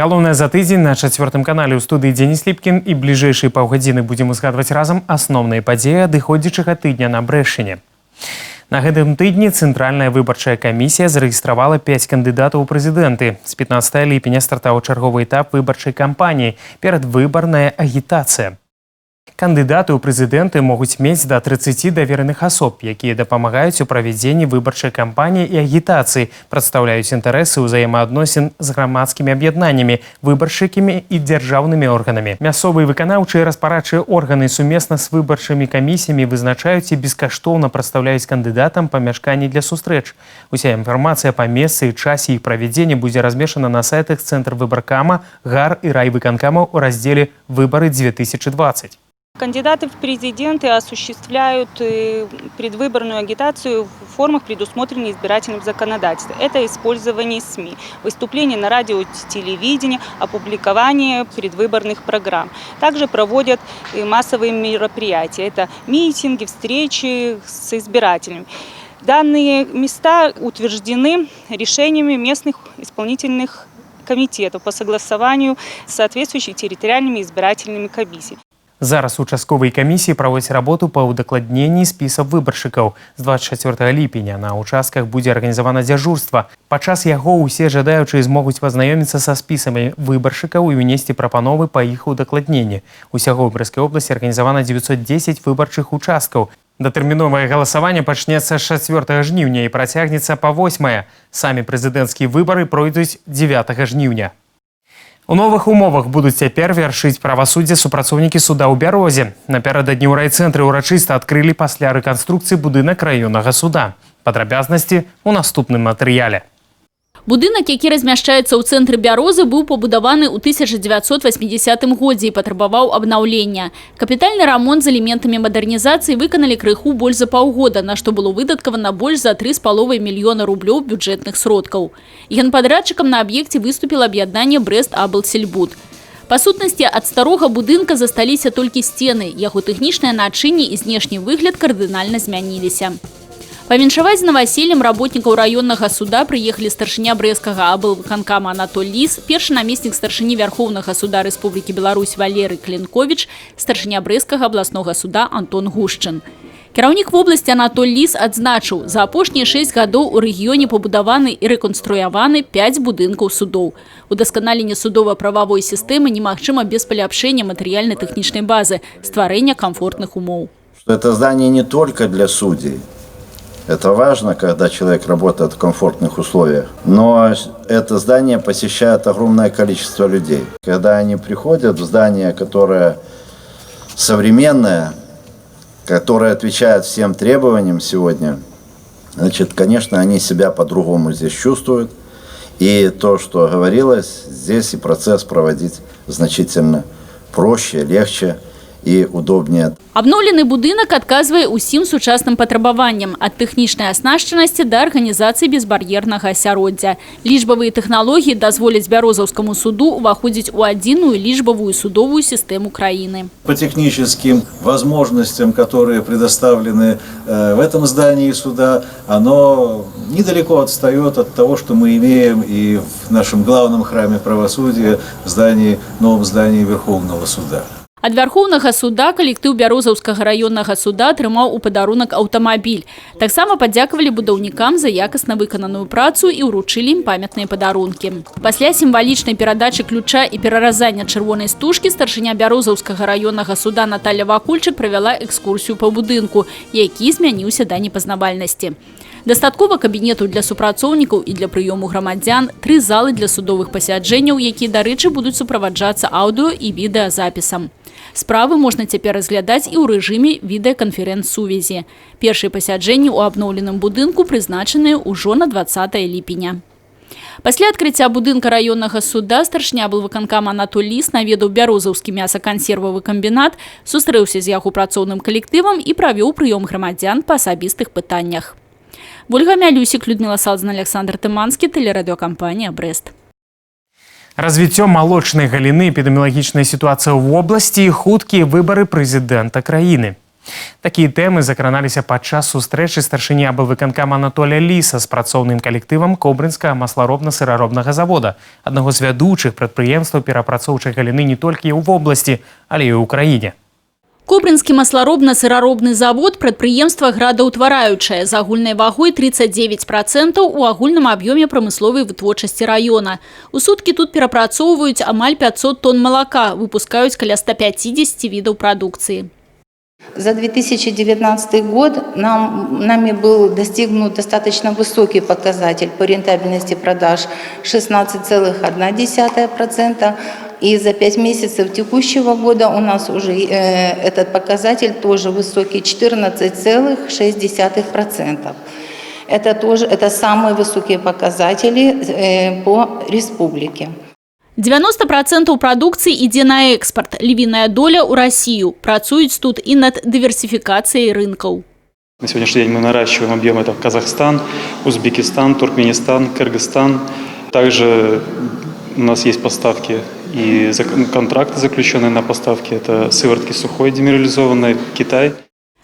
Галоўнае за тыдзень на 4-м канале ў студыі Дзеніс Ліпкін і бліжэйшыя паўгадзіны будзем узгадваць разам асноўныя падзеі адыходзячага тыдня на Брэшчыне. На гэтым тыдні Цэнтральная выбарчая камісія зарэгістравала 5 кандыдатаў у прэзідэнты. З 15 ліпеня стартаў чарговы этап выбарчай кампаніі, перадвыбарная агітацыя. Кандыдаты ў прэзідэнты могуць мець да 30 давераных асоб, якія дапамагаюць у правядзенні выбарчай кампаніі і агітацыі, прадстаўляюць інтарэсы ўзаемаадносін з грамадскімі аб'яднаннямі, выбаршчыкамі і дзяржаўнымі органамі. Мясцовыя выканаўчыя распарадчыя органы сумесна з выбарчымі камісіямі вызначаюць і бескаштоўна прадстаўляюць кандыдатам памяшканні для сустрэч. Уся інфармацыя па месцы і часе іх правядзення будзе размешчана на сайтах Цэнтр выбаркама, ГАР і райвыканкамаў у раздзеле «Выборы 2020». Кандидаты в президенты осуществляют предвыборную агитацию в формах, предусмотренных избирательным законодательством. Это использование СМИ, выступление на радио, телевидении, опубликование предвыборных программ. Также проводят массовые мероприятия. Это митинги, встречи с избирателями. Данные места утверждены решениями местных исполнительных комитетов по согласованию с соответствующими территориальными избирательными комиссиями. Зараз участковыя камісіі праводзяць работу па ўдакладненні спісаў выбаршчыкаў. З 24 ліпеня на участках будзе арганізавана дзяжурства. Падчас яго ўсе жадаючыя змогуць пазнаёміцца са спісамі выбаршчыкаў і ўнесці прапановы па іх удакладненні. Усяго ў Брэскай обласці арганізавана 910 выбарчых участкаў. Датэрміновае галасаванне пачнецца з 4 жніўня і працягнецца па 8. Самі прэзідэнцкія выбары пройдуць 9 жніўня. У новых умовах будуць цяпер вяршыць правасуддзе супрацоўнікі суда ў Бярозе. Напярэдадні ў райцэнтры ўрачыста адкрылі пасля рэканструкцыі будынак раённага суда. Падрабязнасці ў наступным матэрыяле. Будынак, які размяшчаецца ў цэнтры Бярозы, быў пабудаваны ў 1980 годзе і патрабаваў абнаўлення. Капітальны рамонт з элементамі мадэрнізацыі выканалі крыху больш за паўгода, на што было выдаткавана больш за 3,5 мільёна рублёў бюджэтных сродкаў. Генпадрядчыкам на аб'екце выступіла аб'яднанне Брэст-Аблсельбуд. Па сутнасці, ад старога будынка засталіся толькі сцены. Яго тэхнічнае начынне і знешні выгляд кардынальна змяніліся. Павіншаваць з наваселлем работнікаў раённага суда прыехалі старшыня брэскага аблвыканкама Анатоль Ліс, першы намеснік старшыні Вярхоўнага суда Рэспублікі Беларусь Валерый Клінковіч, старшыня брэскага абласнога суда Антон Гушчын. Кіраўнік вобласці Анатоль Ліс адзначыў, за апошнія 6 гадоў у рэгіёне пабудаваны і рэканструяваны 5 будынкаў судоў. Удасканаленне судова-прававой сістэмы немагчыма без паляпшэння матэрыяльна-тэхнічнай базы, стварэння комфортных умоў. Это здание не только для судей. Это важно, когда человек работает в комфортных условиях. Но это здание посещает огромное количество людей. Когда они приходят в здание, которое современное, которое отвечает всем требованиям сегодня, значит, конечно, они себя по-другому здесь чувствуют. И то, что говорилось, здесь и процесс проводить значительно проще, легче і удобнее. Абноўлены будынак адказвае ўсім сучасным патрабаванням ад тэхнічнай аснашчанасці да арганізацыі безбар'ернага асяроддзя. Лічбавыя тэхналогіі дазволяць Бярозаўскаму суду уваходзіць у адзіную лічбавую судовую сістэму краіны. По техническим возможностям, которые предоставлены в этом здании суда, оно недалеко отстает от того, что мы имеем и в нашем главном храме правосудия, новом здании Верховного суда. Ад Вярхоўнага суда калектыў Бярозаўскага раённага суда атрымаў у падарунак аўтамабіль. Таксама падзякавалі будаўнікам за якасна выкананую працу і ўручылі ім памятныя падарункі. Пасля сімвалічнай перадачы ключа і пераразання чырвонай стужкі старшыня Бярозаўскага раённага суда Наталья Вакульчык правяла экскурсію па будынку, які змяніўся да непазнавальнасці. Дастаткова кабінетаў для супрацоўнікаў і для прыёму грамадзян, 3 залы для судовых пасяджэнняў, якія, дарэчы, будуць суправаджацца аўдыо і відэазапісам. Справы можна цяпер разглядаць і ў рэжыме відэаканферэнц-сувязі. Першыя пасяджэнні ў абноўленым будынку прызначаныя ўжо на 20 ліпеня. Пасля адкрыцця будынка раённага суда старшыня аблвыканкама Анатоль Ліс наведаў Бярозаўскі мясакансервавы камбінат, сустрэўся з яго працоўным калектывам і правёў прыём грамадзян па асабістых пытаннях. Ольга Мялюсік, Людмила Салзан, Александр Тыманскі, тэлерадыёкампанія «Брэст». Развіццё малочнай галіны, эпідэміялагічная сітуацыя ў вобласці і хуткія выбары прэзідэнта краіны. Такія тэмы закраналіся падчас сустрэчы старшыні аблвыканкама Анатолія Ліса з працоўным калектывам Кобрынскага масларобна-сыраробнага завода, аднаго з вядучых прадпрыемстваў перапрацоўчай галіны не толькі ў вобласці, але і ў краіне. Кобрынскі масларобна-сыраробны завод – прадпрыемства градаўтвараючае з агульнай вагой 39% у агульным аб'ёме прамысловай вытворчасці раёна. У суткі тут перапрацоўваюць амаль 500 тонн малака, выпускаюць каля 150 відаў прадукцыі. За 2019 год нами был достигнут достаточно высокий показатель по рентабельности продаж 16,1%. И за 5 месяцев текущего года у нас уже этот показатель тоже высокий, 14,6%. Это самые высокие показатели по республике. 90% прадукцыі ідзе на экспорт, львіная доля ў Россию. Працуюць тут і над дыверсификацией рынкаў. На сегодняшний день мы наращиваем объем. Это Казахстан, Узбекистан, Туркменистан, Кыргызстан. Также у нас есть поставки и контракты, заключенные на поставки. Это сыворотки сухой деминерализованной, Китай.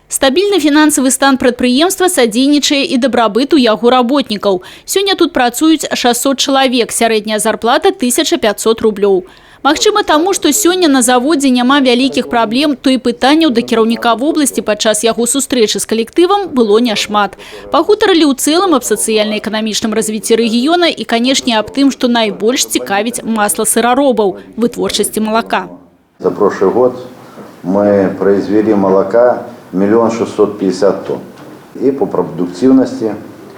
Стабільны фінансавы стан прадпрыемства садзейнічае і дабрабыту яго работнікаў. Сёння тут працуюць 600 чалавек, сярэдняя зарплата 1500 рублёў. Магчыма таму, што сёння на заводзе няма вялікіх праблем, то і пытанняў да кіраўніка вобласці падчас яго сустрэчы з калектывам было няшмат. Пагутарылі ў цэлым аб сацыяльна-эканамічным развіцці рэгіёна і, канешне, аб тым, што найбольш цікавіць масласыраробаў – вытворчасці малака. За прошлый год мы произвели молока 1 650 тонн. И по продуктивности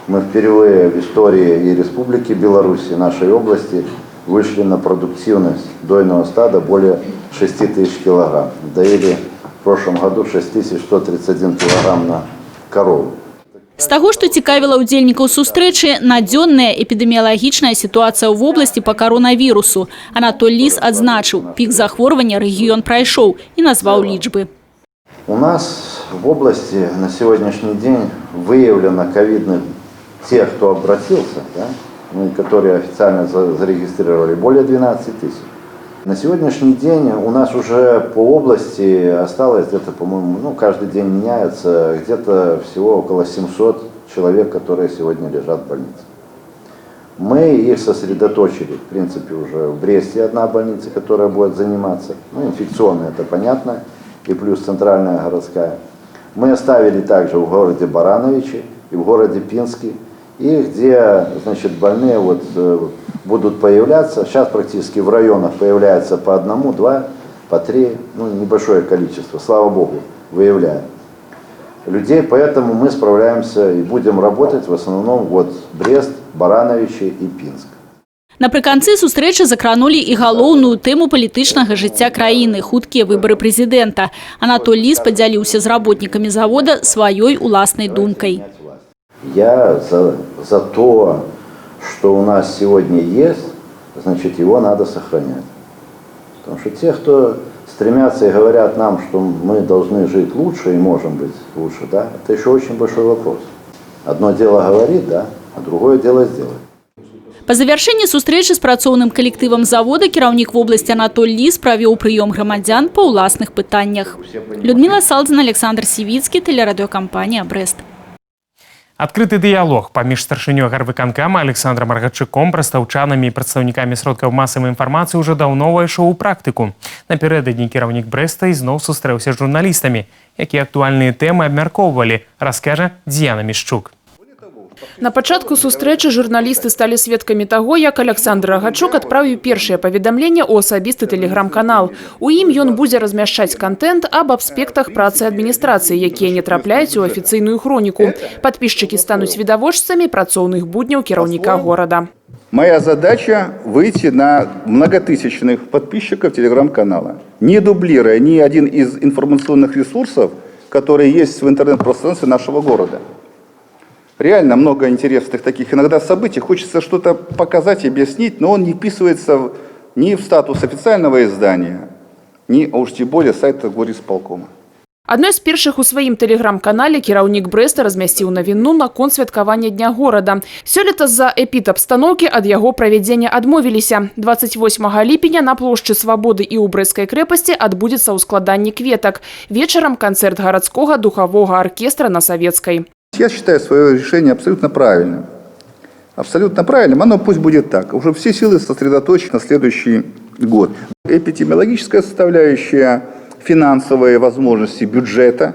мы впервые в истории и Республики Беларусь, и нашей области вышли на продуктивность дойного стада более 6 тысяч килограмм. Доили в прошлом году 6131 килограмм на корову. З таго, што цікавіла ўдзельнікаў сустрэчы, надзённая эпідэміялагічная сітуацыя ў вобласці па каронавірусу. Анатоль Ліс адзначыў, пік захворвання рэгіён прайшоў і назваў лічбы. У нас в области на сегодняшний день выявлено ковидных тех, кто обратился, да, которые официально зарегистрировали, более 12 тысяч. На сегодняшний день у нас уже по области осталось где-то, по-моему, каждый день меняется, где-то всего около 700 человек, которые сегодня лежат в больнице. Мы их сосредоточили, в принципе, уже в Бресте одна больница, которая будет заниматься, инфекционная, это понятно, и плюс центральная городская. Мы оставили также в городе Барановичи и в городе Пинске, и где, значит, больные будут появляться. Сейчас практически в районах появляется по одному, два, по три, небольшое количество, слава богу, выявляем людей. Поэтому мы справляемся и будем работать в основном Брест, Барановичи и Пинск. Напрыканцы сустрэчы закранулі і галоўную тэму палітычнага жыцця краіны – хуткія выбары прэзідэнта. Анатоль Ліс падзяліўся з работнікамі завода сваёй уласнай думкай. Я за то, что у нас сегодня есть, значит, его надо сохранять. Потому что те, кто стремятся и говорят нам, что мы должны жить лучше и можем быть лучше, да, это еще очень большой вопрос. Одно дело говорить, да, а другое дело сделать. Па завяршэнні сустрэчы з працоўным калектывам завода кіраўнік вобласці Анатоль Ліс правёў прыём грамадзян па ўласных пытаннях. Людмила Салдзін, Александр Сівіцкі, тэлерадыёкампанія «Брэст». Адкрыты дыялог паміж старшынёй гарвыканкама Александром Аргачуком, прадстаўчанамі і прадстаўнікамі сродкаў масавай інфармацыі ўжо даўно ўвайшоў у практыку. Напярэдадні кіраўнік Брэста ізноў сустрэўся з журналістамі, якія актуальныя тэмы абмяркоўвалі, раскажа Дзіяна Мішчук. На пачатку сустрэчы журналісты сталі сведкамі таго, як Александр Аргачук адправіў першае паведамленне ў асабісты тэлеграм-канал. У ім ён будзе размяшчаць контент аб аспектах працы адміністрацыі, якія не трапляюць у афіцыйную хроніку. Падпісчыкі стануць відавочцамі працоўных будняў кіраўніка горада. Моя задача – выйти на многотысячных подписчиков телеграм-канала, не дублируя ни один из информационных ресурсов, которые есть в интернет-пространстве нашего города. Реально много интересных таких иногда событий. Хочется что-то показать и объяснить, но он не вписывается ни в статус официального издания, ни, а уж тем более, сайта горисполкома. Адной з першых у сваім тэлеграм-канале кіраўнік Брэста размясціў навіну наконт святкавання Дня горада. Сёлета з-за эпідабстаноўкі ад яго правядзення адмовіліся. 28 ліпеня на плошчы Свабоды і ў Брэсцкай крэпасці адбудзецца ўскладанне кветак. Вечарам канцэрт гарадскога духового оркестра на Советской. Я считаю свое решение абсолютно правильным. Абсолютно правильным. Оно пусть будет так. Уже все силы сосредоточены на следующий год. Эпидемиологическая составляющая, финансовые возможности бюджета.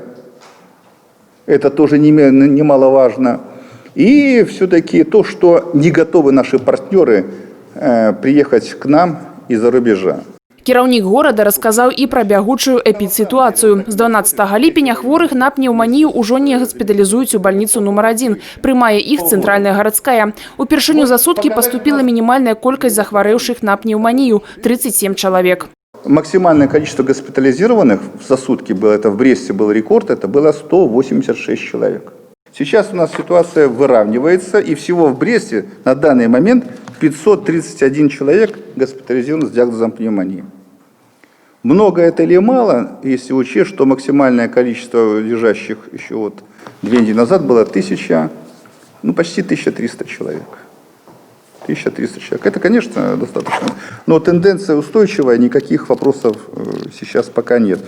Это тоже немаловажно. И все-таки то, что не готовы наши партнеры приехать к нам из-за рубежа. Кіраўнік горада расказаў і пра бягучую эпідсітуацыю. З 12 ліпеня хворых на пнеўманію ўжо не гаспіталізуюць у бальніцу нумар 1. Прымае іх цэнтральная гарадская. Упершыню за суткі паступіла мінімальная колькасць захварэўшых на пнеўманію – 37 чалавек. Максимальное количество госпитализированных за сутки было, это в Бресте был рекорд, это было 186 человек. Сейчас у нас ситуация выравнивается, и всего в Бресте на данный момент 531 человек госпитализирован с диагнозом пневмонии. Много это или мало, если учесть, что максимальное количество лежащих еще вот 2 недели назад было почти 1300 человек. 1300 человек. Это, конечно, достаточно. Но тенденция устойчивая, никаких вопросов сейчас пока нет.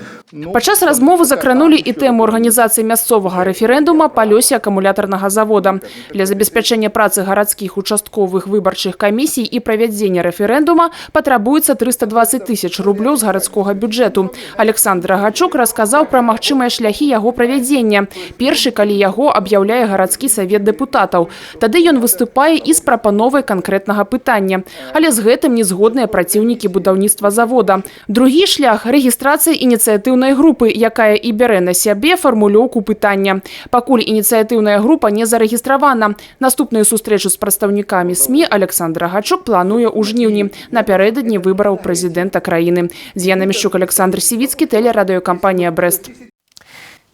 Падчас размовы закранули і тему арганізацыі мясцовага рэферэндума па лёсе акумулятарнага завода. Для забеспячэння працы гарадскіх участковых выбарчых камісій і правядзення рэферэндума патрабуецца 320 000 рублёў з гарадскога бюджэту. Александр Рагачук расказаў пра магчымыя шляхі яго правядзення. Першы, калі яго аб'яўляе гарадскі савет дэпутатаў. Тады ён выступае і з прапановай канкрэтнага пытання. Але з гэтым не згодныя праціўнікі будаўніцтва завода. Другі шлях – рэгістрацыя ініцыятыўнай групы, якая і бярэ на сябе фармулёўку пытання. Пакуль ініцыятыўная група не зарэгістравана. Наступную сустрэчу з прадстаўнікамі СМІ Александр Рагачук плануе ў жніўні, напярэдадні выбараў прэзідэнта краіны. З'яна Мішчук, Александр Сівіцкі, тэлерадыёкампанія «Брэст».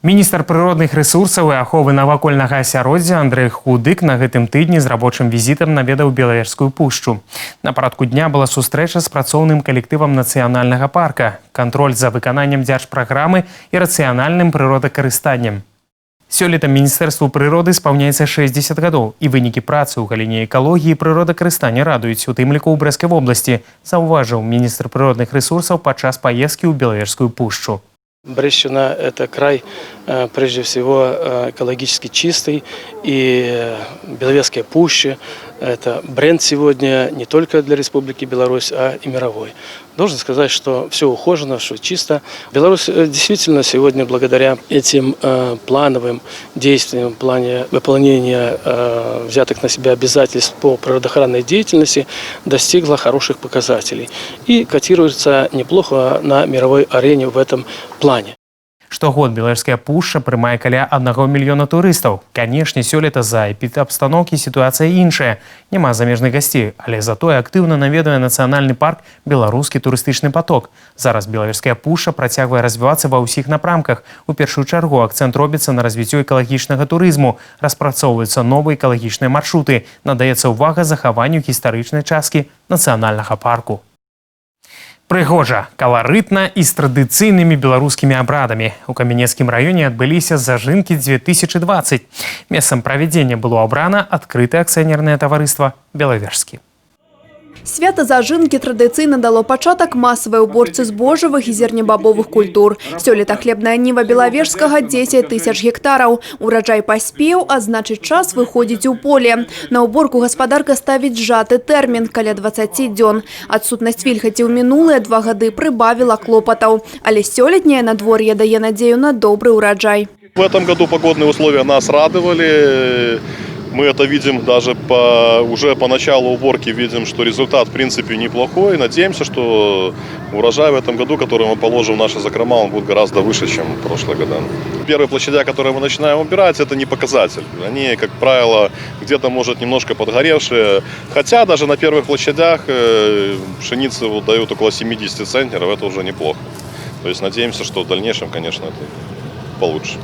Міністр прыродных рэсурсаў і аховы навакольнага асяроддзя Андрэй Худык на гэтым тыдні з рабочым візітам наведаў Белавежскую пушчу. На парадку дня была сустрэча з працоўным калектывам нацыянальнага парка, кантроль за выкананнем дзяржпраграмы і рацыянальным прыродакарыстаннем. Сёлета Міністэрству прыроды спаўняецца 60 гадоў, і вынікі працы ў галіне экалогіі і прыродакарыстання радуюць, у тым ліку ў Брэсцкай вобласці, заўважыў міністр прыродных рэсурсаў падчас паездкі ў Белавежскую пушчу. Брестщина – это край, прежде всего, экологически чистый, и Беловежская пуща – это бренд сегодня не только для Республики Беларусь, а и мировой. Должен сказать, что все ухожено, что чисто. Беларусь действительно сегодня благодаря этим плановым действиям в плане выполнения взятых на себя обязательств по природоохранной деятельности достигла хороших показателей и котируется неплохо на мировой арене в этом плане. Штогод Белавежская пушча прымае каля 1 мільёна турыстаў. Канешне, сёлета за эпідабстаноўкі сітуацыя іншая. Няма замежных гасцей, але затое актыўна наведвае нацыянальны парк беларускі турыстычны поток. Зараз Белавежская пушча працягвае развівацца ва ўсіх напрамках. У першую чаргу акцэнт робіцца на развіццё экалагічнага турызму. Распрацоўваюцца новыя экалагічныя маршруты. Надаецца ўвага захаванню гістарычнай часткі нацыянальнага парку. Прыгожа, каларытна і з традыцыйнымі беларускімі абрадамі. У Каменецкім раёне адбыліся зажынкі 2020. Месцам правядзення было абрана адкрытае акцыянернае таварыства «Белавежскі». Свята зажынкі традыцыйна дало пачатак масавай уборцы збожжавых і зернебабовых культур. Сёлета хлебная ніва Белавежскага 10 000 гектараў. Ураджай паспеў, а значыць час выходзіць у поле. На уборку гаспадарка ставіць сжаты тэрмін каля 20 дзён. Адсутнасць вільгаці ў мінулыя 2 гады прыбавіла клопатаў. Але сёлетняе надвор'е дае надзею на добры ураджай. В этом году погодные условия нас радовали. Мы это видим даже уже по началу уборки, видим, что результат в принципе неплохой. Надеемся, что урожай в этом году, который мы положим в наши закрома, он будет гораздо выше, чем в прошлые года. Первые площадя, которые мы начинаем убирать, это не показатель. Они, как правило, где-то, может, немножко подгоревшие. Хотя даже на первых площадях пшеницы дают около 70 центнеров, это уже неплохо. То есть надеемся, что в дальнейшем, конечно, это получше.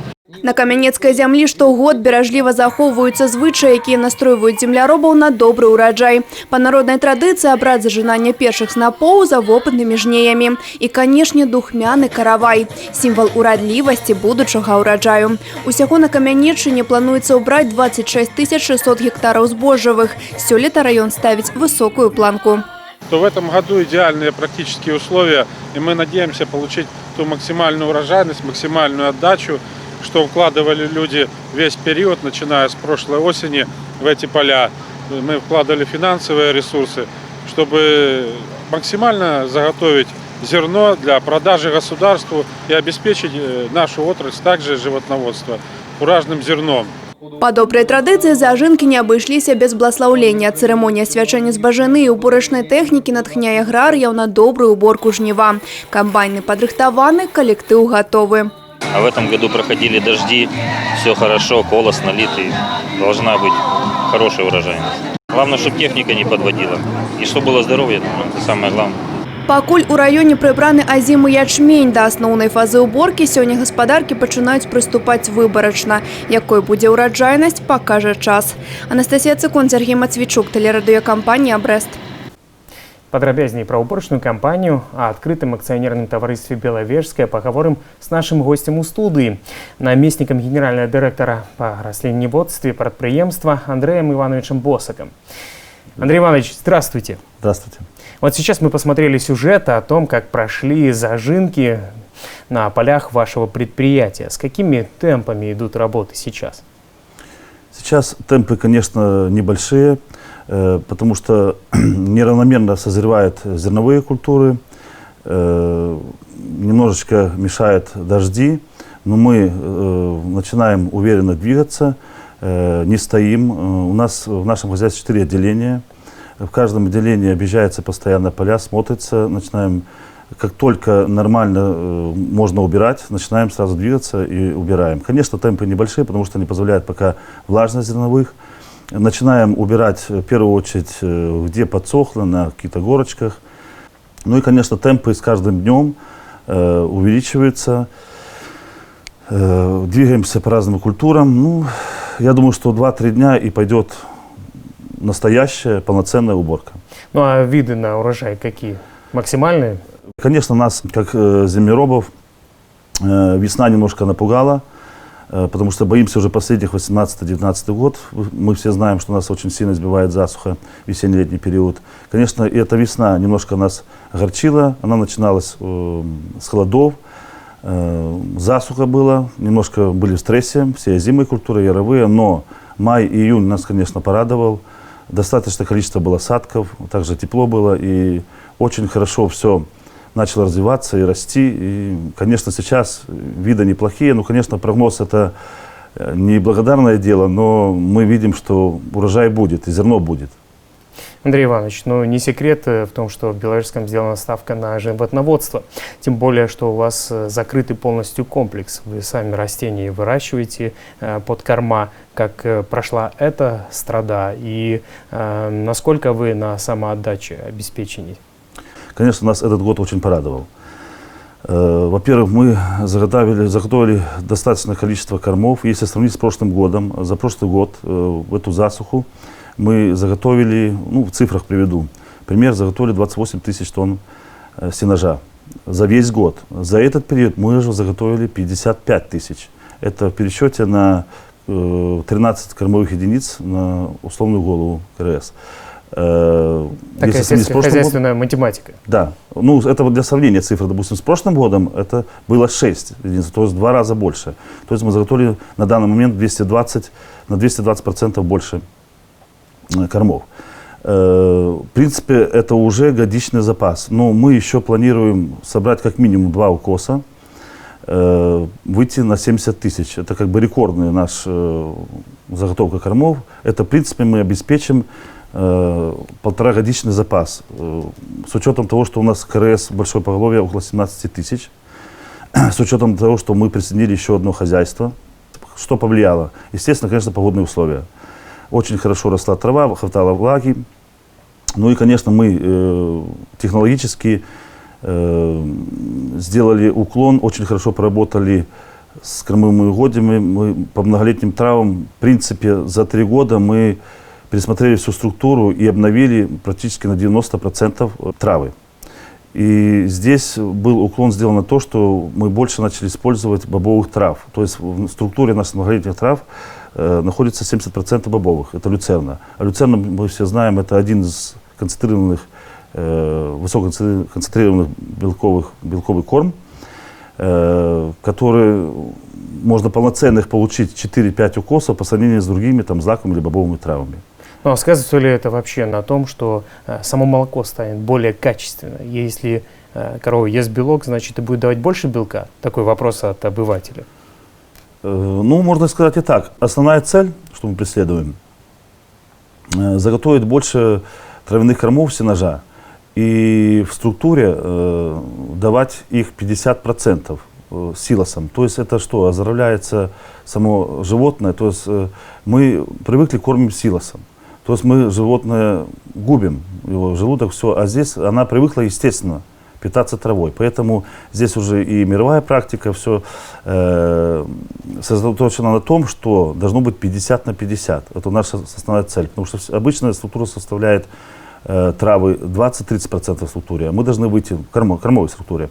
На камянецкай зямлі штогод беражліва захоўваюцца звычаі, якія настройваюць земляробаў на добры ўраджай. Па народнай традыцыі абрад зажынання першых снапоў за вопытнымі жнеямі. І, канешне, духмяны каравай – сімвал урадлівасці будучага ўраджаю. Усяго на Камянеччыне плануецца ўбраць 26 600 гектараў збожжавых. Сёлета раён ставіць высокую планку. То в этом году идеальные практические условия, и мы надеемся получить ту максимальную урожайность, максимальную отдачу, что вкладывали люди весь период, начиная с прошлой осени в эти поля. Мы вкладывали финансовые ресурсы, чтобы максимально заготовить зерно для продажи государству и обеспечить нашу отрасль, также животноводство, фуражным зерном. Па добрай традыцыі зажынкі не абышліся без бласлаўлення. Цырымонія свячэння збажыны і уборачнай тэхнікі натхняе аграрыяў на добрую уборку жніва. Камбайны падрыхтаваны, коллектив готовы. А в этом году проходили дожди, все хорошо, колос налитый. Должна быть хорошая урожайность. Главное, чтобы техника не подводила. И чтобы было здоровье, это самое главное. Пакуль у раёне прыбраны азімы ячмень, да асноўнай фазы уборкі сёння гаспадаркі пачынаюць прыступаць выбарачна. Якой будзе ўраджайнасць, пакажа час. Анастасія Цыкун, Сергей Мацвічук, телерадыёкампанія «Брест». Падрабязней пра уборачную кампанію о адкрытым акцыянерным таварыстве «Белавежская» пагаворым с нашим гостем у студыі, намеснікам генерального дырэктара па раслінневодстве прадпрыемства Андреем Ивановичем Босаком. Андрей Иванович, здравствуйте. Здравствуйте. Вот сейчас мы посмотрели сюжет о том, как прошли зажинки на полях вашего предприятия. С какими темпами идут работы сейчас? Сейчас темпы, конечно, небольшие, потому что неравномерно созревают зерновые культуры, немножечко мешают дожди, но мы начинаем уверенно двигаться, не стоим. У нас в нашем хозяйстве 4 отделения. В каждом отделении объезжаются постоянно поля, смотрится, начинаем, как только нормально можно убирать, начинаем сразу двигаться и убираем. Конечно, темпы небольшие, потому что не позволяет пока влажность зерновых. Начинаем убирать в первую очередь, где подсохло, на каких-то горочках. Ну и, конечно, темпы с каждым днем увеличиваются. Двигаемся по разным культурам. Ну, я думаю, что 2-3 дня и пойдет настоящая полноценная уборка. Ну а виды на урожай какие? Максимальные? Конечно, нас, как землеробов, весна немножко напугала, потому что боимся уже последних 18-19 год. Мы все знаем, что нас очень сильно сбивает засуха в весенне-летний период. Конечно, и эта весна немножко нас огорчила. Она начиналась с холодов, засуха была, немножко были в стрессе, все озимые культуры, яровые, но май и июнь нас, конечно, порадовал. Достаточное количество было осадков, также тепло было, и очень хорошо все начало развиваться и расти. И, конечно, сейчас виды неплохие, но, конечно, прогноз это не благодарное дело, но мы видим, что урожай будет и зерно будет. Андрей Иванович, ну не секрет в том, что в Беловежском сделана ставка на животноводство. Тем более, что у вас закрытый полностью комплекс. Вы сами растения выращиваете под корма. Как прошла эта страда и насколько вы на самоотдаче обеспечены? Конечно, нас этот год очень порадовал. Во-первых, мы заготовили достаточное количество кормов. Если сравнить с прошлым годом, за прошлый год в эту засуху мы заготовили, ну, в цифрах приведу, пример, заготовили 28 тысяч тонн сенажа за весь год. За этот период мы уже заготовили 55 тысяч. Это в пересчете на 13 кормовых единиц на условную голову КРС. Такая сельскохозяйственная математика. Да. Ну, это вот для сравнения цифр. Допустим, с прошлым годом это было 6 единиц, то есть в 2 раза больше. То есть мы заготовили на данный момент на 220% больше кормов. В принципе, это уже годичный запас. Но мы еще планируем собрать как минимум 2 укоса, выйти на 70 тысяч. Это как бы рекордная наша заготовка кормов. Это, в принципе, мы обеспечим 1,5-годичный запас. С учетом того, что у нас КРС большое поголовье около 17 тысяч. С учетом того, что мы присоединили еще одно хозяйство. Что повлияло? Естественно, конечно, погодные условия. Очень хорошо росла трава, хватало влаги. Ну и, конечно, мы технологически сделали уклон, очень хорошо проработали с кормовыми угодьями. Мы по многолетним травам, в принципе, за 3 года мы пересмотрели всю структуру и обновили практически на 90% травы. И здесь был уклон сделан на то, что мы больше начали использовать бобовых трав. То есть в структуре наших многолетних трав находится 70% бобовых. Это люцерна. А люцерна, мы все знаем, это один из концентрированных, высококонцентрированных белковый корм, который можно полноценных получить 4-5 укосов по сравнению с другими там, злаковыми или бобовыми травами. Ну, а сказывается ли это вообще на том, что само молоко станет более качественным? Если корова ест белок, значит, и будет давать больше белка? Такой вопрос от обывателя. Ну, можно сказать и так. Основная цель, что мы преследуем, заготовить больше травяных кормов сенажа и в структуре давать их 50% силосом. То есть это что? Оздоровляется само животное. То есть мы привыкли кормить силосом. То есть мы животное губим, его желудок, все. А здесь она привыкла, естественно, питаться травой. Поэтому здесь уже и мировая практика, все сосредоточена на том, что должно быть 50 на 50. Это наша основная цель. Потому что обычная структура составляет травы 20-30% в структуре, а мы должны выйти в кормовой структуре.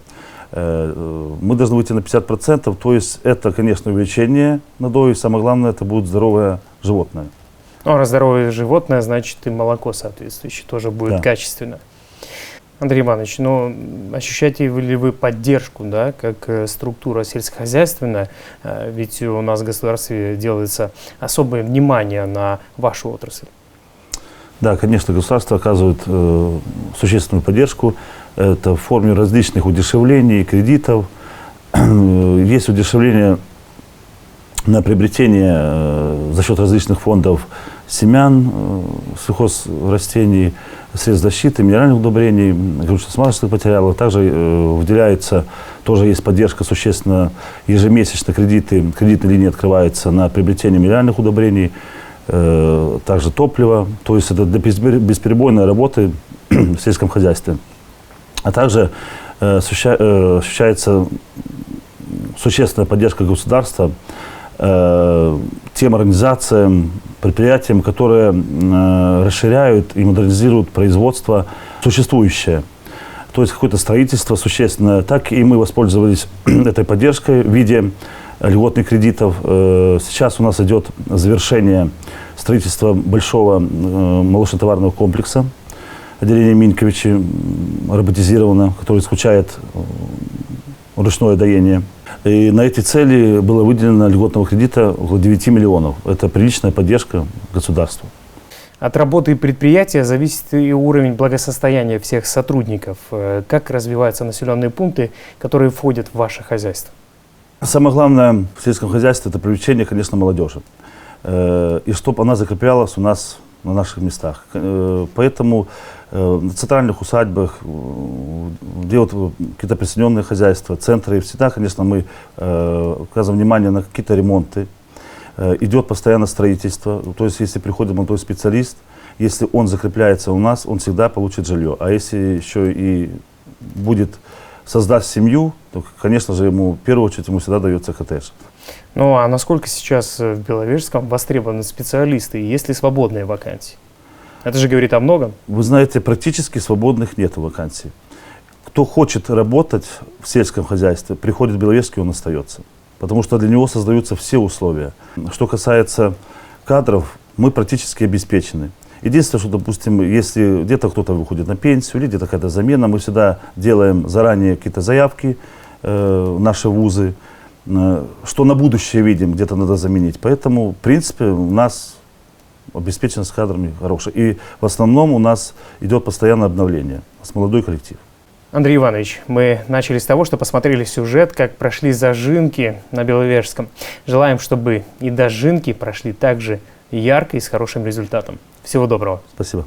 Мы должны выйти на 50%, то есть это, конечно, увеличение надоя, и самое главное, это будет здоровое животное. Ну, а раз здоровое животное, значит и молоко соответствующее тоже будет качественно. Андрей Иванович, ну, ощущаете ли вы поддержку, да, как структура сельскохозяйственная? Ведь у нас в государстве делается особое внимание на вашу отрасль. Да, конечно, государство оказывает существенную поддержку. Это в форме различных удешевлений, кредитов. Есть удешевление на приобретение за счет различных фондов семян, сельхозрастений, средств защиты, минеральных удобрений, горюче-смазочных материалов. Также выделяется, тоже есть поддержка существенно, ежемесячно кредитные линии открываются на приобретение минеральных удобрений, также топлива. То есть это для бесперебойной работы в сельском хозяйстве. А также ощущается существенная поддержка государства тем организациям, предприятиям, которые расширяют и модернизируют производство существующее. То есть какое-то строительство существенное. Так и мы воспользовались этой поддержкой в виде льготных кредитов. Сейчас у нас идет завершение строительства большого молочно-товарного комплекса отделения Миньковичи, роботизировано, который исключает ручное доение. И на эти цели было выделено льготного кредита около 9 миллионов. Это приличная поддержка государства. От работы предприятия зависит и уровень благосостояния всех сотрудников. Как развиваются населенные пункты, которые входят в ваше хозяйство? Самое главное в сельском хозяйстве – это привлечение, конечно, молодежи. И чтобы она закреплялась у нас на наших местах. Поэтому на центральных усадьбах, где вот какие-то присоединенные хозяйства, центры, всегда, конечно, мы указываем внимание на какие-то ремонты. Идет постоянно строительство. То есть, если приходит молодой специалист, если он закрепляется у нас, он всегда получит жилье. А если еще и будет создаст семью, то, конечно же, ему в первую очередь ему всегда дается коттедж. Ну а насколько сейчас в Беловежском востребованы специалисты? Есть ли свободные вакансии? Это же говорит о многом. Вы знаете, практически свободных нет вакансий. Кто хочет работать в сельском хозяйстве, приходит в Беловежский, он остается. Потому что для него создаются все условия. Что касается кадров, мы практически обеспечены. Единственное, что, допустим, если где-то кто-то выходит на пенсию или где-то какая-то замена, мы всегда делаем заранее какие-то заявки в наши вузы, что на будущее видим, где-то надо заменить. Поэтому, в принципе, у нас обеспеченность кадрами хорошая. И в основном у нас идет постоянное обновление. У нас молодой коллектив. Андрей Иванович, мы начали с того, что посмотрели сюжет, как прошли зажинки на Беловежском. Желаем, чтобы и дожинки прошли также ярко и с хорошим результатом. Всего доброго. Спасибо.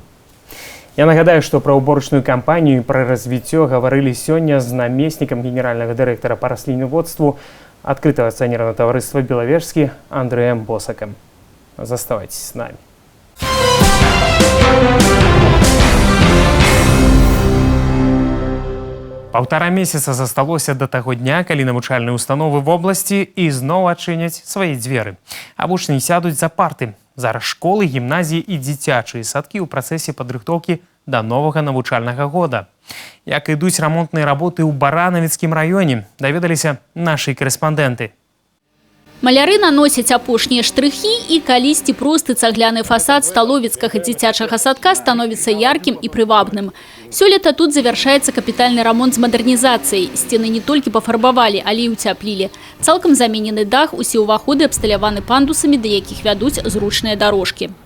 Я нагадаю, что про уборочную кампанию и про развитие говорили сегодня с наместником генерального директора по рослинноводству открытого акционерного товариства «Беловежский» Андреем Босаком. Заставайтесь с нами. Паўтара месяца засталося да таго дня, калі навучальныя установы в обласці ізноў адчыняць свае дзверы. А вучні сядуць за парты. Зараз школы, гімназіі і дзіцячыя садкі ў працэсе падрыхтоўкі да новага навучальнага года. Як ідуць рамонтныя работы ў Баранавіцкім раёне, даведаліся нашы корэспандэнты. Маляры наносяць апошнія штрыхі, і калісьці просты цагляны фасад сталовіцкага дзіцячага садка становіцца яркім і прывабным. Сёлета тут завяршаецца капітальны рамонт з мадэрнізацыяй. Сцены не толькі пафарбавалі, але і ўцяплілі. Цалкам заменены дах, усе ўваходы абсталяваны пандусамі, да якіх вядуць зручныя дарожкі.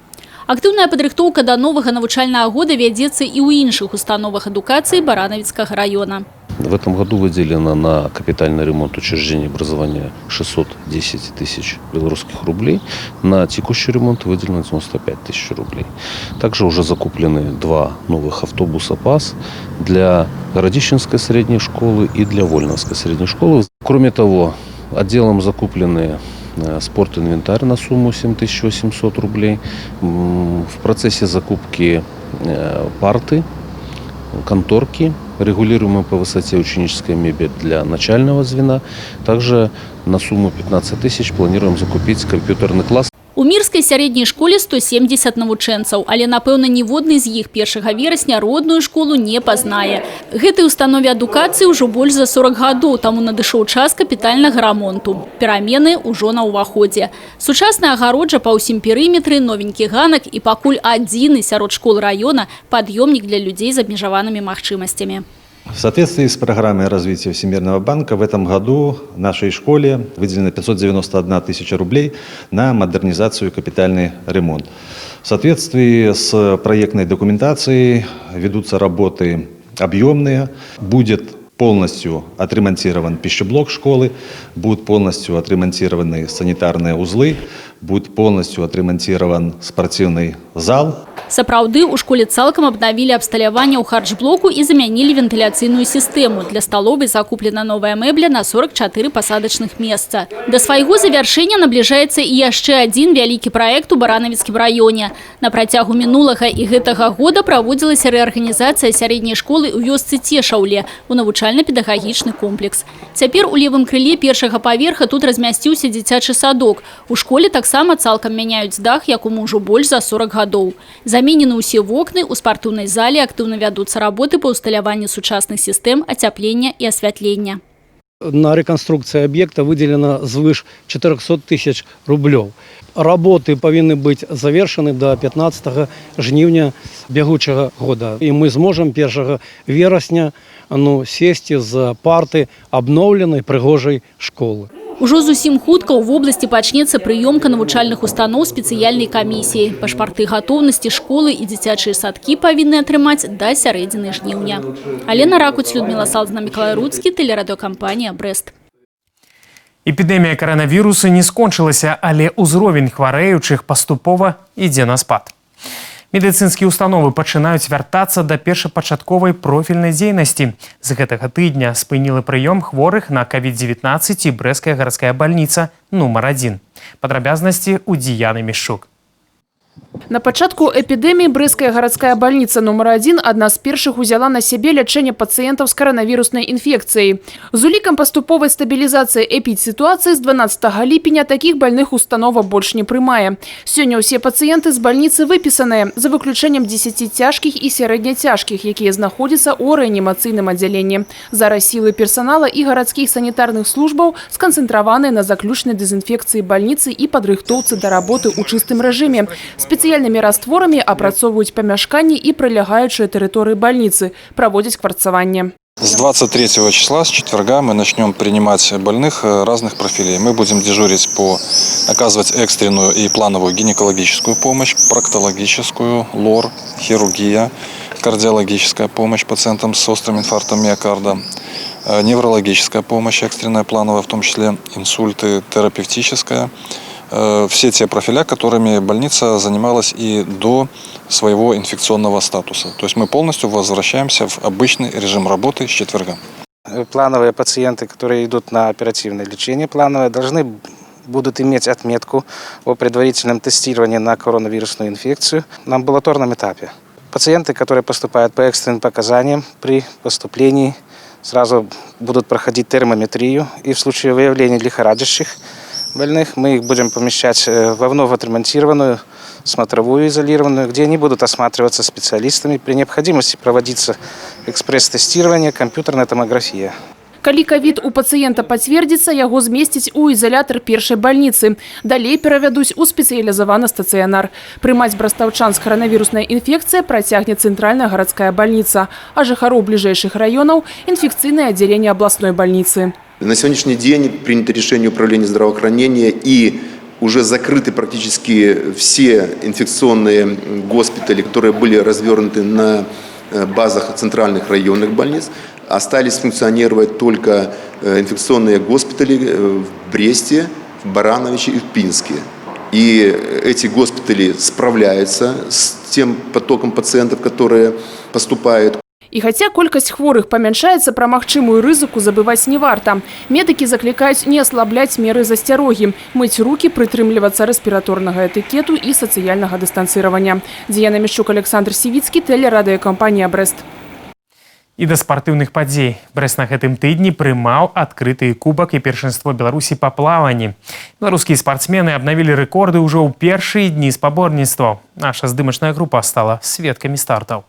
Актыўная падрыхтоўка да новага навучальнага года вядзецца і ў іншых установах адукацыі Баранавіцкага района. В этом году выделено на капитальный ремонт учреждений образования 610 тысяч белорусских рублей. На текущий ремонт выделено 95 тысяч рублей. Также уже закуплены 2 новых автобуса ПАС для Городищенской средней школы и для Вольновской средней школы. Кроме того, отделом закуплены спортинвентарь на сумму 7800 рублей. В процессе закупки парты, конторки, регулируемая по высоте ученическая мебель для начального звена. Также на сумму 15 тысяч планируем закупить компьютерный класс. У Мірскай сярэдняй школе 170 навучэнцаў, але, напэўна, ніводны з іх 1 верасня родную школу не пазнае. Гэтай установе адукацыі ўжо больш за 40 гадоў, таму надышоў час капітальнага рамонту. Перамены ўжо на ўваходзе. Сучасная агароджа па ўсім перыметры, новенькі ганак і пакуль адзіны сярод школ района пад'ёмнік для людзей з абмежаванымі магчымасцямі. В соответствии с программой развития Всемирного банка в этом году нашей школе выделено 591 тысяча рублей на модернизацию и капитальный ремонт. В соответствии с проектной документацией ведутся работы объемные. Будет полностью отремонтирован пищеблок школы, будут полностью отремонтированы санитарные узлы, будет полностью отремонтирован спортивный зал. Сапраўды, у школе цалкам абнавілі абсталяванне ў харчблоку і замянілі вентыляцыйную сістэму. Для сталовай закуплена новая мэбля на 44 пасадачных месца. Да свайго завяршэння набліжаецца і яшчэ адзін вялікі праект у Баранавіцкім раёне. На працягу мінулага і гэтага года праводзілася рэарганізацыя сярэдняй школы ў вёсцы Цешаўле у навучальна-педагагічны комплекс. Цяпер у левым крыле першага паверха тут размясціўся дзіцячы садок. У школе таксама цалкам мяняюць дах, якому ўжо больш за 40 гадоў. Заменены ўсе вокны, у спартыўнай зале актыўна вядуцца работы па ўсталяванні сучасных сістэм ацяплення і асвятлення. На реконструкцию объекта выделено свыше 400 тысяч рублей. Работы повинны быть завершены до 15 жнивня бегучего года. И мы сможем 1 вересня сесть за парты обновленной пригожей школы. Ужо зусім хутка ў вобласці пачнецца прыёмка навучальных устаноў спецыяльнай камісіі. Пашпарты гатоўнасці школы і дзіцячыя садкі павінны атрымаць да сярэдзіны жніўня. Алена Ракуць, Людмила Салдзіна, Мікалай Руцкі, тэлерадыёкампанія «Брэст». Эпідэмія каранавірусу не скончылася, але ўзровень хварэючых паступова ідзе на спад. Медыцынскія установы пачынаюць вяртацца да першапачатковай профільнай дзейнасці. З гэтага тыдня спыніла прыём хворых на COVID-19 і Брэсцкая гарадская бальніца нумар 1. Падрабязнасці ў Діяны Мішчук. На пачатку эпідэміі Брэсцкая гарадская бальніца нумар 1 адна з першых узяла на сябе лячэнне пацыентаў з каранавіруснай інфекцыяй. З улікам паступовай стабілізацыі эпідсітуацыі з 12 ліпеня такіх больных установа больш не прымае. Сёння ўсе пацыенты з бальніцы выпісаныя, за выключэннем 10 цяжкіх і сярэдне-цяжкіх, якія знаходзяцца ў рэанімацыйным аддзяленні. Зараз сілы персанала і гарадскіх санітарных службаў сканцэнтраваныя на заключнай дэзінфекцыі бальніцы і падрыхтоўцы да работы ў чыстым рэжыме. Спецыяльнымі растворамі апрацоўваюць памяшканні і прылягаючыя тэрыторыі бальніцы, праводзяць кварцаванне. С 23 числа, с четверга, мы начнем принимать больных разных профилей. Мы будем дежурить оказывать экстренную и плановую гинекологическую помощь, проктологическую, лор, хирургия, кардиологическая помощь пациентам с острым инфарктом миокарда, неврологическая помощь, экстренная, плановая, в том числе инсульты, терапевтическая. Все те профиля, которыми больница занималась и до своего инфекционного статуса. То есть мы полностью возвращаемся в обычный режим работы с четверга. Плановые пациенты, которые идут на оперативное лечение, плановые, должны будут иметь отметку о предварительном тестировании на коронавирусную инфекцию на амбулаторном этапе. Пациенты, которые поступают по экстренным показаниям при поступлении Сразу будут проходить термометрию, и в случае выявления лихорадящих больных мы их будем помещать во вновь отремонтированную смотровую изолированную, где они будут осматриваться специалистами. При необходимости проводиться экспресс-тестирование, компьютерная томография. Калі ковід у пациента пацвердзіцца, яго змесцяць у изолятор першай больницы. Далей перавядуць у спецыялізаваны стацыянар. Прымаць брастаўчан з коронавирусной инфекцией працягне центральная городская больница, а жыхароў ближайших районов – инфекционное отделение областной больницы. На сегодняшний день принято решение управления здравоохранения и уже закрыты практически все инфекционные госпитали, которые были развернуты на базах центральных районных больниц. Остались функционировать только инфекционные госпитали в Бресте, в Барановиче и в Пинске. И эти госпитали справляются с тем потоком пациентов, которые поступают. І хаця колькасць хворых памяншаецца, пра магчымую рызыку забываць не варта. Медыкі заклікаюць не аслабляць меры засцярогі, мыць рукі, прытрымлівацца рэспіраторнага этыкету і сацыяльнага дыстанцыравання. Дзеяна Мішчук, Александр Сівіцкі, тэлерадыёкампанія «Брэст». І да спартыўных падзей. Брэст на гэтым тыдні прымаў адкрыты кубак і першынство Беларусі па плаванні. Беларускія спартсмены абнавілі рэкорды ўжо ў першыя дні спаборніцтваў. Наша здымачная група стала сведкамі стартаў.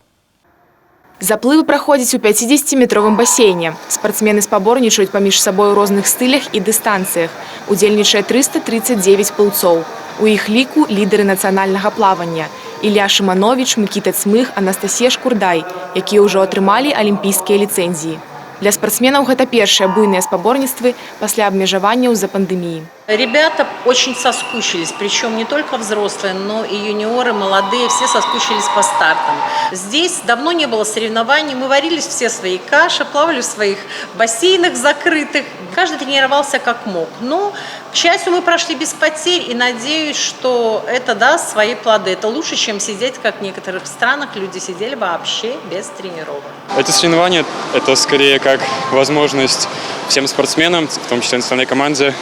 Заплывы праходзяць у 50-метровым басейне. Спартсмены спаборнічаюць паміж сабой у розных стылях і дыстанцыях. Удзельнічае 339 плыўцоў. У іх ліку лідары нацыянальнага плавання – Ілля Шыманович, Мікіта Цмых, Анастасія Шкурдай, якія ўжо атрымалі алімпійскія ліцэнзіі. Для спортсменов это першие буйные спаборніцтвы пасля абмежаванняў за пандемии. Ребята очень соскучились, причем не только взрослые, но и юниоры, молодые, все соскучились по стартам. Здесь давно не было соревнований, мы варились все свои каши, плавали в своих бассейнах закрытых. Каждый тренировался как мог. Но, к счастью, мы прошли без потерь и надеюсь, что это даст свои плоды. Это лучше, чем сидеть, как в некоторых странах люди сидели вообще без тренировок. Эти соревнования – это скорее как возможность всем спортсменам, в том числе национальной команде,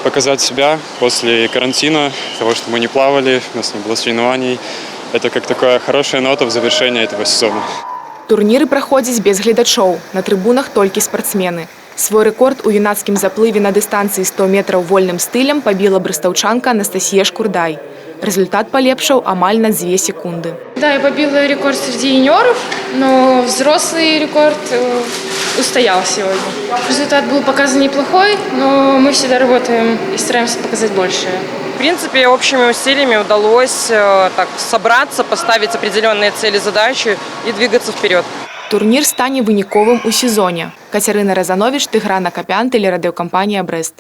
показать себя после карантина, того, что мы не плавали, у нас не было соревнований. Это как такая хорошая нота в завершении этого сезона. Турніры праходзяць без гледачоў, на трыбунах толькі спартсмены. Свой рэкорд у юнацкім заплыве на дыстанцыі 100 метраў вольным стылем пабіла брыстаўчанка Анастасія Шкурдай. Результат полепшил амаль на 2 секунды. Да, я побила рекорд среди юниоров, но взрослый рекорд устоял сегодня. Результат был показан неплохой, но мы всегда работаем и стараемся показать больше. В принципе, общими усилиями удалось так собраться, поставить определенные цели, задачи и двигаться вперед. Турнір стане выніковым у сезоне. Кацярына Разанович, Тыгран Акапян, тэлерадыёкампанія «Брэст».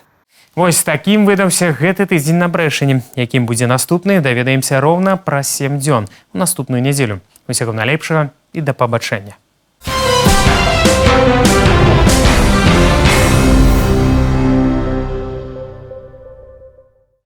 Вось такім выдаўся гэты тыдзень на Брэшыне. Якім будзе наступны, даведаемся роўна праз 7 дзён у наступную нядзелю. Усяго найлепшага і да пабачэння.